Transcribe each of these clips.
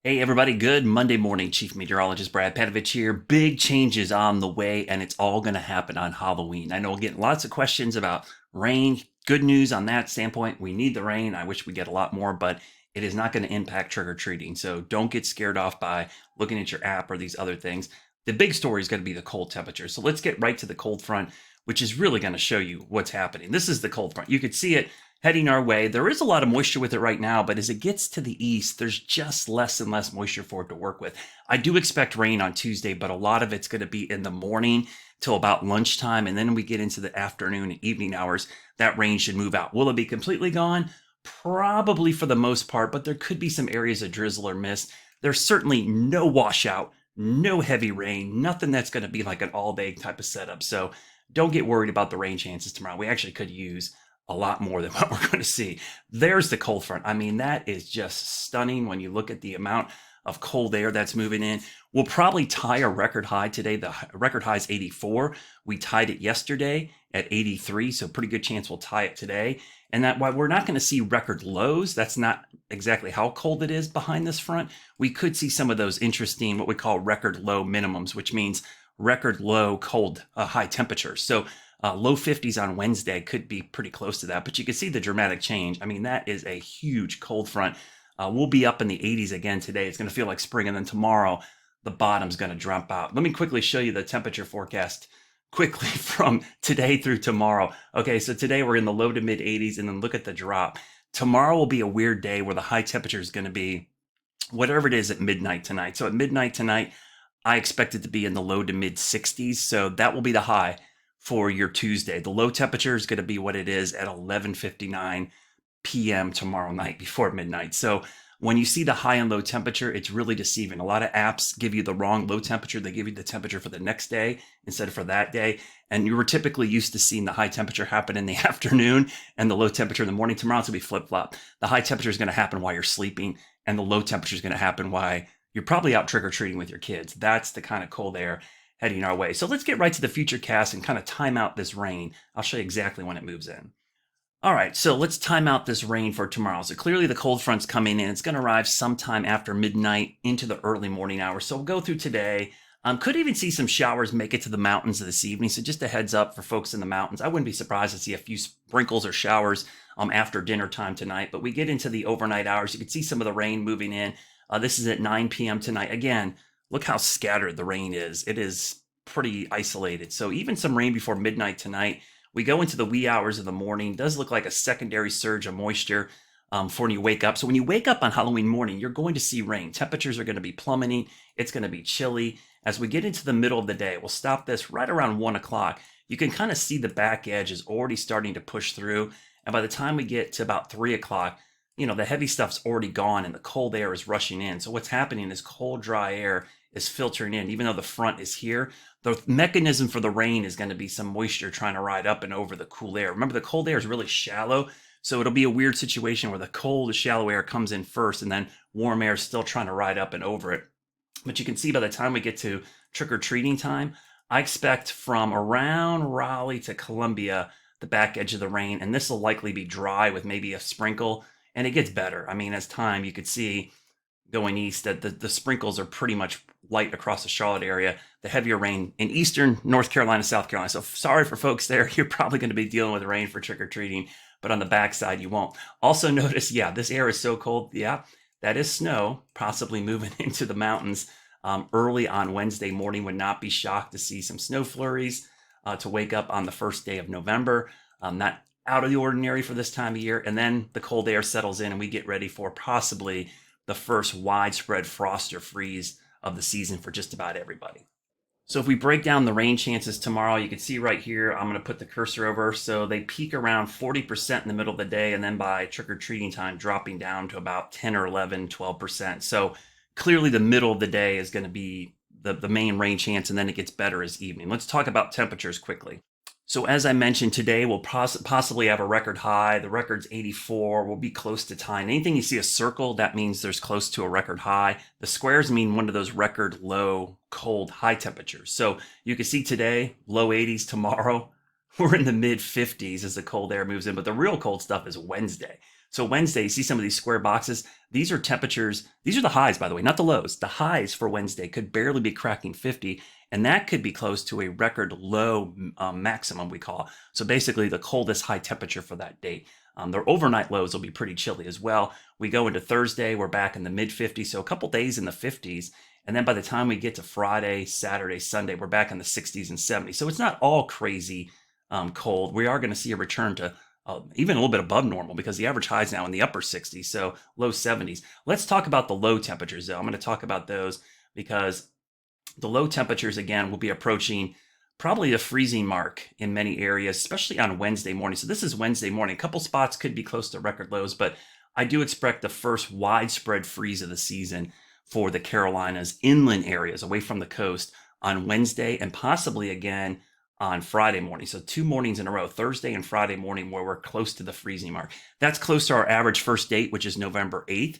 Hey everybody, good Monday morning. Chief Meteorologist Brad Panovich here. Big changes on the way, and it's all going to happen on Halloween. I know we'll get lots of questions about rain. Good news on that standpoint. We need the rain. I wish we get a lot more, but it is not going to impact trick-or-treating. So don't get scared off by looking at your app or these other things. The big story is going to be the cold temperature. So let's get right to the cold front, which is really going to show you what's happening. This is the cold front. You could see it heading our way. There is a lot of moisture with it right now, but as it gets to the east, there's just less and less moisture for it to work with. I do expect rain on Tuesday, but a lot of it's going to be in the morning till about lunchtime, and then we get into the afternoon and evening hours. That rain should move out. Will it be completely gone? Probably for the most part, but there could be some areas of drizzle or mist. There's certainly no washout, no heavy rain, nothing that's going to be like an all-day type of setup. So don't get worried about the rain chances tomorrow. We actually could use a lot more than what we're going to see. There's the cold front. I mean, that is just stunning when you look at the amount of cold air that's moving in. We'll probably tie a record high today. The record high is 84. We tied it yesterday at 83, so pretty good chance we'll tie it today. And that while we're not going to see record lows, that's not exactly how cold it is behind this front. We could see some of those interesting, what we call record low minimums, which means record low cold high temperatures. So low 50s on Wednesday could be pretty close to that, but you can see the dramatic change. I mean, that is a huge cold front. We'll be up in the 80s again today. It's going to feel like spring, and then tomorrow the bottom's going to drop out. Let me quickly show you the temperature forecast quickly from today through tomorrow. Okay, so today we're in the low to mid 80s, and then look at the drop. Tomorrow will be a weird day where the high temperature is going to be whatever it is at midnight tonight. So at midnight tonight, I expect it to be in the low to mid 60s. So that will be the high for your Tuesday. The low temperature is going to be what it is at 11:59 p.m. tomorrow night before midnight. So when you see the high and low temperature, it's really deceiving. A lot of apps give you the wrong low temperature. They give you the temperature for the next day instead of for that day. And you were typically used to seeing the high temperature happen in the afternoon and the low temperature in the morning. Tomorrow it's going to be flip-flop. The high temperature is going to happen while you're sleeping, and the low temperature is going to happen while you're probably out trick-or-treating with your kids. That's the kind of cold air heading our way. So let's get right to the future cast and kind of time out this rain. I'll show you exactly when it moves in. All right, so let's time out this rain for tomorrow. So clearly the cold front's coming in. It's going to arrive sometime after midnight into the early morning hours. So we'll go through today. Could even see some showers make it to the mountains this evening. So just a heads up for folks in the mountains. I wouldn't be surprised to see a few sprinkles or showers after dinner time tonight. But we get into the overnight hours. You can see some of the rain moving in. This is at 9 p.m. tonight. Again, look how scattered the rain is. It is pretty isolated. So even some rain before midnight tonight. We go into the wee hours of the morning. It does look like a secondary surge of moisture for when you wake up. So when you wake up on Halloween morning, you're going to see rain. Temperatures are going to be plummeting. It's going to be chilly. As we get into the middle of the day, we'll stop this right around 1 o'clock. You can kind of see the back edge is already starting to push through. And by the time we get to about 3 o'clock, the heavy stuff's already gone and the cold air is rushing in. So what's happening is cold, dry air is filtering in, even though the front is here. The mechanism for the rain is going to be some moisture trying to ride up and over the cool air. Remember, the cold air is really shallow, so it'll be a weird situation where the cold, shallow air comes in first, and then warm air is still trying to ride up and over it. But you can see by the time we get to trick-or-treating time, I expect from around Raleigh to Columbia, the back edge of the rain, and this will likely be dry with maybe a sprinkle, and it gets better. I mean, as time, you could see going east that the sprinkles are pretty much light across the Charlotte area, the heavier rain in eastern North Carolina, South Carolina. So sorry for folks there. You're probably going to be dealing with rain for trick-or-treating, but on the backside, you won't. Also notice, yeah, this air is so cold. Yeah, that is snow, possibly moving into the mountains early on Wednesday morning. Would not be shocked to see some snow flurries to wake up on the first day of November. Not out of the ordinary for this time of year. And then the cold air settles in and we get ready for possibly the first widespread frost or freeze of the season for just about everybody. So if we break down the rain chances tomorrow, you can see right here, I'm going to put the cursor over. So they peak around 40% in the middle of the day, and then by trick-or-treating time, dropping down to about 10 or 11, 12%. So clearly the middle of the day is going to be the main rain chance, and then it gets better as evening. Let's talk about temperatures quickly. So as I mentioned, today we'll possibly have a record high. The record's 84. We'll be close to tying. Anything you see a circle, that means there's close to a record high. The squares mean one of those record low, cold, high temperatures. So you can see today, low 80s. Tomorrow, we're in the mid 50s as the cold air moves in. But the real cold stuff is Wednesday. So Wednesday, you see some of these square boxes. These are temperatures. These are the highs, by the way, not the lows. The highs for Wednesday could barely be cracking 50, and that could be close to a record low maximum, we call. So basically the coldest high temperature for that day. Their overnight lows will be pretty chilly as well. We go into Thursday, we're back in the mid 50s, so a couple days in the 50s. And then by the time we get to Friday, Saturday, Sunday, we're back in the 60s and 70s. So it's not all crazy cold. We are going to see a return to even a little bit above normal because the average high is now in the upper 60s, so low 70s. Let's talk about the low temperatures, though. I'm going to talk about those because the low temperatures, again, will be approaching probably a freezing mark in many areas, especially on Wednesday morning. So this is Wednesday morning. A couple spots could be close to record lows, but I do expect the first widespread freeze of the season for the Carolinas inland areas away from the coast on Wednesday and possibly again on Friday morning. So 2 mornings in a row, Thursday and Friday morning, where we're close to the freezing mark. That's close to our average first date, which is November 8th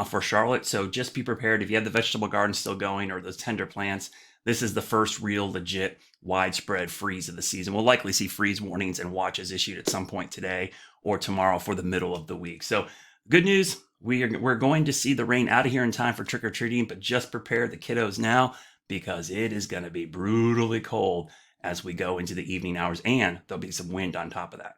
for Charlotte. So just be prepared. If you have the vegetable garden still going or those tender plants, this is the first real legit widespread freeze of the season. We'll likely see freeze warnings and watches issued at some point today or tomorrow for the middle of the week. So good news, we're going to see the rain out of here in time for trick-or-treating, but just prepare the kiddos now because it is going to be brutally cold as we go into the evening hours, and there'll be some wind on top of that.